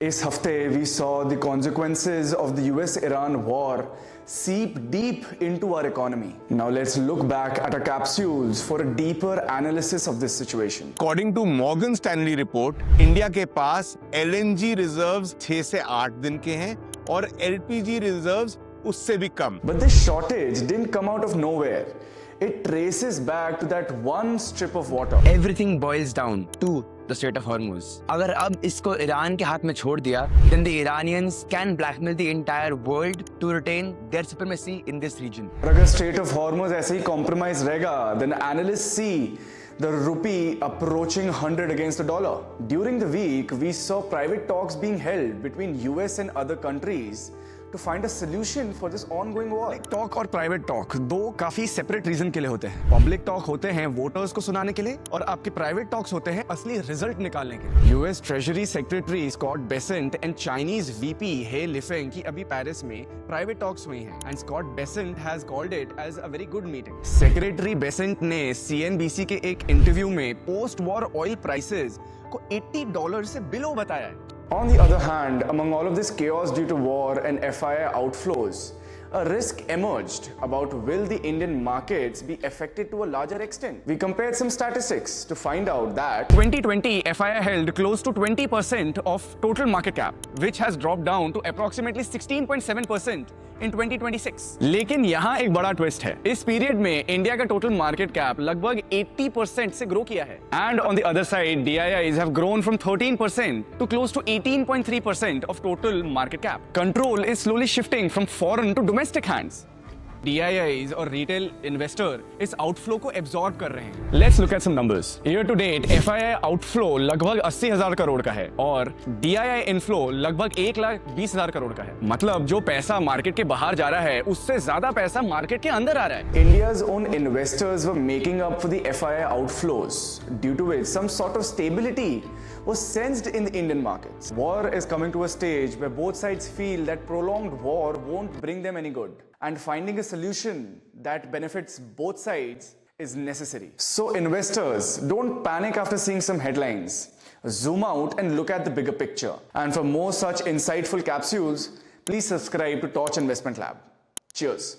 इस हफ्ते we saw the consequences of the US-Iran war seep deep into our economy. Now let's look back at our capsules for a deeper analysis of this situation. According to Morgan Stanley report, India के पास LNG reserves 6 से 8 दिन के हैं और LPG reserves उससे भी कम. But this shortage didn't come out of nowhere. It traces back to that one strip of water. Everything boils down to the Strait of Hormuz. अगर अब इसको ईरान के हाथ में छोड़ दिया, then the Iranians can blackmail the entire world to retain their supremacy in this region. और अगर Strait of Hormuz ऐसे ही compromise रहेगा, then analysts see the rupee approaching 100 against the dollar. During the week, we saw private talks being held between US and other countries to find a solution for this ongoing war. Talk और private talk दो काफी separate reason के लिए होते हैं. Public talk होते हैं voters को सुनाने के लिए और आपके प्राइवेट टॉक्स होते हैं असली रिजल्ट निकालने के लिए. US treasury secretary Scott Bessent and Chinese VP He Lifeng की अभी पेरिस में प्राइवेट टॉक्स हुई हैं and Scott Bessent has called it as a very good meeting. Secretary Bessent ने सीएनबीसी के एक इंटरव्यू में पोस्ट वॉर ऑयल प्राइसेस को $80 से बिलो बताया है. On the other hand, among all of this chaos due to war and FII outflows, a risk emerged about will the Indian markets be affected to a larger extent. We compared some statistics to find out that 2020 FII held close to 20% of total market cap, which has dropped down to approximately 16.7% in 2026. लेकिन यहाँ एक बड़ा twist है. इस period में India का total market cap लगभग 80% से ग्रो किया है. And on the other side DIIs have grown from 13% to close to 18.3% of total market cap. Control is slowly shifting from foreign to domestic hands. DIIs और retail investor इस outflow को absorb कर रहे हैं. Let's look at some numbers. Year to date FII outflow लगभग 80,000 करोड़ का है और DII इनफ्लो लगभग 1,20,000 करोड़ का है. मतलब जो पैसा मार्केट के बाहर जा रहा है उससे ज्यादा पैसा मार्केट के अंदर आ रहा है. India's own investors were making up for the FII outflows, due to which some sort of stability was sensed in the Indian markets. War is coming to a stage where both sides feel that prolonged war won't bring them any good, and finding a solution that benefits both sides is necessary. So investors, don't panic after seeing some headlines. Zoom out and look at the bigger picture. And for more such insightful capsules, please subscribe to Torch Investment Lab. Cheers.